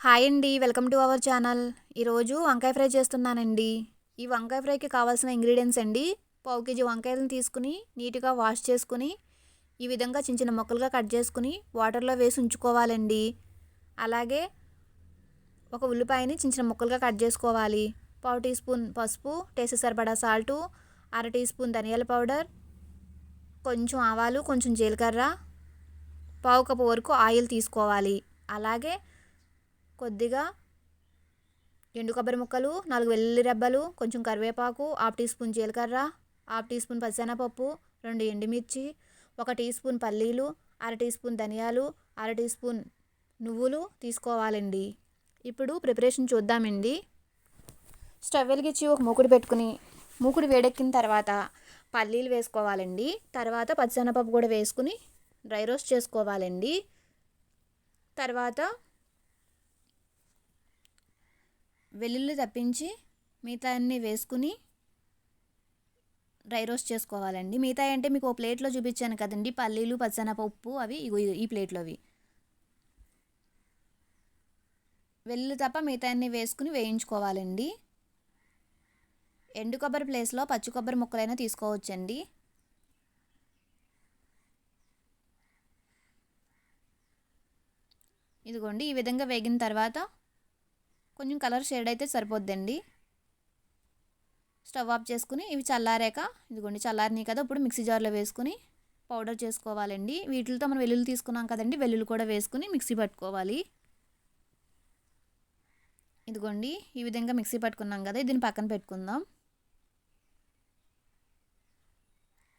Hi అండి, welcome to our channel. ఈరోజు వంకాయ ఫ్రై చేస్తున్నానండి. ఈ వంకాయ ఫ్రైకి కావాల్సిన ఇంగ్రీడియంట్స్ అండి: పావు కేజీ వంకాయలను తీసుకుని నీట్గా వాష్ చేసుకుని ఈ విధంగా చిన్న చిన్న ముక్కలుగా కట్ చేసుకుని వాటర్లో వేసి ఉంచుకోవాలండి. అలాగే ఒక ఉల్లిపాయని చిన్న చిన్న ముక్కలుగా కట్ చేసుకోవాలి. పావు టీ స్పూన్ పసుపు, టేస్ట్ సరిపడా సాల్టు, అర టీ స్పూన్ ధనియాల పౌడర్, కొంచెం ఆవాలు, కొంచెం జీలకర్ర, పావు కప్పు వరకు ఆయిల్ తీసుకోవాలి. అలాగే కొద్దిగా ఎండు కొబ్బరి ముక్కలు, 4 వెల్లుల్లి రెబ్బలు, కొంచెం కరివేపాకు, హాఫ్ టీ స్పూన్ జీలకర్ర, హాఫ్ టీ స్పూన్ పచ్చిశనగపప్పు, 2 ఎండుమిర్చి, 1 టీ స్పూన్ పల్లీలు, అర టీ స్పూన్ ధనియాలు, అర టీ స్పూన్ నువ్వులు తీసుకోవాలండి. ఇప్పుడు ప్రిపరేషన్ చూద్దామండి. స్టవ్ వెలిగించి ఒక మూకుడు పెట్టుకుని మూకుడు వేడెక్కిన తర్వాత పల్లీలు వేసుకోవాలండి. తర్వాత పచ్చిశనగపప్పు కూడా వేసుకుని డ్రై రోస్ట్ చేసుకోవాలండి. తర్వాత వెల్లుల్లి తప్పించి మిగతా అన్నీ వేసుకుని డ్రై రోస్ట్ చేసుకోవాలండి. మిగతా అంటే మీకు ఓ ప్లేట్లో చూపించాను కదండి, పల్లీలు, పచ్చనపప్పు, అవి ఈ ప్లేట్లో అవి వెల్లుల్లి తప్ప మిగతా అన్నీ వేసుకుని వేయించుకోవాలండి. ఎండు కొబ్బరి ప్లేస్లో పచ్చి కొబ్బరి ముక్కలైనా తీసుకోవచ్చండి. ఇదిగోండి, ఈ విధంగా వేగిన తర్వాత కొంచెం కలర్ షేడ్ అయితే సరిపోద్దండి. స్టవ్ ఆఫ్ చేసుకుని ఇవి చల్లారాక, ఇదిగోండి చల్లారినాయి కదా, ఇప్పుడు మిక్సీ జార్లో వేసుకుని పౌడర్ చేసుకోవాలండి. వీటితో మనం వెల్లుల్లి తీసుకున్నాం కదండి, వెల్లుల్లి కూడా వేసుకుని మిక్సీ పట్టుకోవాలి. ఇదిగోండి, ఈ విధంగా మిక్సీ పట్టుకున్నాం కదా, దీన్ని పక్కన పెట్టుకుందాం.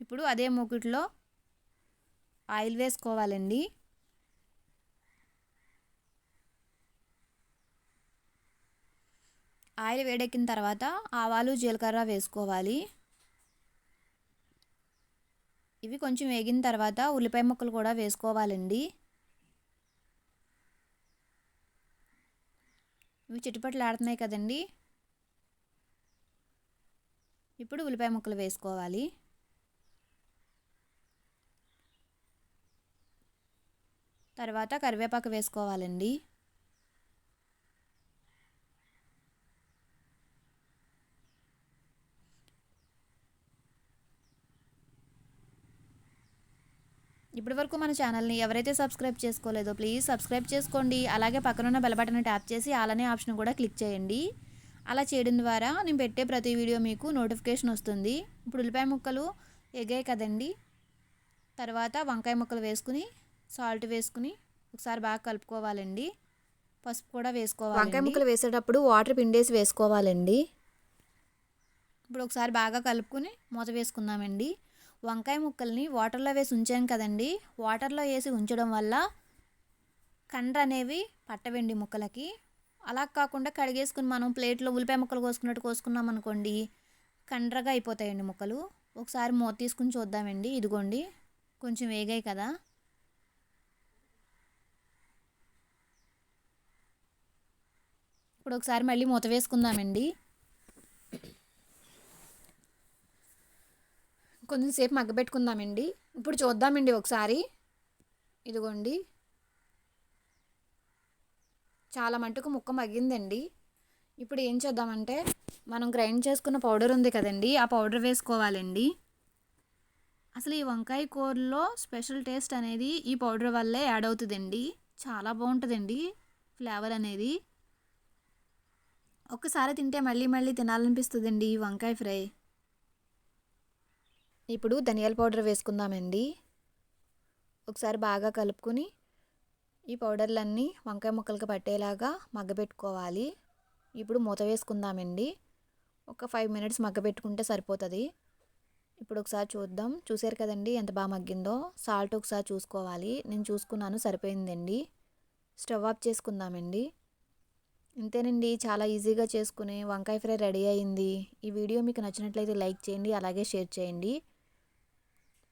ఇప్పుడు అదే మూకుట్లో ఆయిల్ వేసుకోవాలండి. ఆయిల్ వేడెక్కిన తర్వాత ఆవాలు, జీలకర్ర వేసుకోవాలి. ఇవి కొంచెం వేగిన తర్వాత ఉల్లిపాయ ముక్కలు కూడా వేసుకోవాలండి. ఇవి చిటపటలు ఆడుతున్నాయి కదండి, ఇప్పుడు ఉల్లిపాయ ముక్కలు వేసుకోవాలి. తర్వాత కరివేపాకు వేసుకోవాలండి. ఇప్పటి వరకు మన ఛానల్ని ఎవరైతే సబ్స్క్రైబ్ చేసుకోలేదో ప్లీజ్ సబ్స్క్రైబ్ చేసుకోండి. అలాగే పక్కనున్న బెల్ బటన్ ట్యాప్ చేసి అలానే ఆప్షన్ కూడా క్లిక్ చేయండి. అలా చేయడం ద్వారా నేను పెట్టే ప్రతి వీడియో మీకు నోటిఫికేషన్ వస్తుంది. ఇప్పుడు ఉల్లిపాయ ముక్కలు ఎగాయి కదండి, తర్వాత వంకాయ ముక్కలు వేసుకుని సాల్ట్ వేసుకుని ఒకసారి బాగా కలుపుకోవాలండి. పసుపు కూడా వేసుకోవాలి. వంకాయ ముక్కలు వేసేటప్పుడు వాటర్ పిండేసి వేసుకోవాలండి. ఇప్పుడు ఒకసారి బాగా కలుపుకొని మూత వేసుకుందామండి. వంకాయ ముక్కల్ని వాటర్లో వేసి ఉంచాను కదండి, వాటర్లో వేసి ఉంచడం వల్ల కండ్ర అనేవి పట్టవండి ముక్కలకి. అలా కాకుండా కడిగేసుకుని మనం ప్లేట్లో ఉల్లిపాయ ముక్కలు కోసుకున్నట్టు కోసుకున్నాం అనుకోండి, కండ్రగా అయిపోతాయండి ముక్కలు. ఒకసారి మూత తీసుకుని చూద్దామండి. ఇదిగోండి, కొంచెం వేగాయి కదా, ఇప్పుడు ఒకసారి మళ్ళీ మూత వేసుకుందామండి. కొంచెంసేపు మగ్గబెట్టుకుందామండి. ఇప్పుడు చూద్దామండి ఒకసారి. ఇదిగోండి, చాలా మటుకు ముక్క మగ్గిందండి. ఇప్పుడు ఏం చేద్దామంటే మనం గ్రైండ్ చేసుకున్న పౌడర్ ఉంది కదండి, ఆ పౌడర్ వేసుకోవాలండి. అసలు ఈ వంకాయ కూరలో స్పెషల్ టేస్ట్ అనేది ఈ పౌడర్ వల్లే యాడ్ అవుతుందండి. చాలా బాగుంటుందండి ఫ్లేవర్ అనేది. ఒక్కసారి తింటే మళ్ళీ మళ్ళీ తినాలనిపిస్తుందండి ఈ వంకాయ ఫ్రై. ఇప్పుడు ధనియాల పౌడర్ వేసుకుందామండి. ఒకసారి బాగా కలుపుకొని ఈ పౌడర్లన్నీ వంకాయ ముక్కలకి పట్టేలాగా మగ్గబెట్టుకోవాలి. ఇప్పుడు మూత వేసుకుందామండి. ఒక 5 మినిట్స్ మగ్గబెట్టుకుంటే సరిపోతుంది. ఇప్పుడు ఒకసారి చూద్దాం. చూసారు కదండి ఎంత బాగా మగ్గిందో. సాల్ట్ ఒకసారి చూసుకోవాలి. నేను చూసుకున్నాను, సరిపోయిందండి. స్టవ్ ఆఫ్ చేసుకుందామండి. ఇంతేనండి, చాలా ఈజీగా చేసుకునే వంకాయ ఫ్రై రెడీ అయింది. ఈ వీడియో మీకు నచ్చినట్లయితే లైక్ చేయండి, అలాగే షేర్ చేయండి.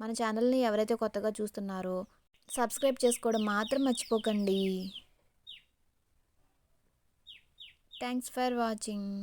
మన ఛానల్ని ఎవరైతే కొత్తగా చూస్తున్నారో సబ్స్క్రైబ్ చేసుకోవడం మాత్రం మర్చిపోకండి. Thanks for watching.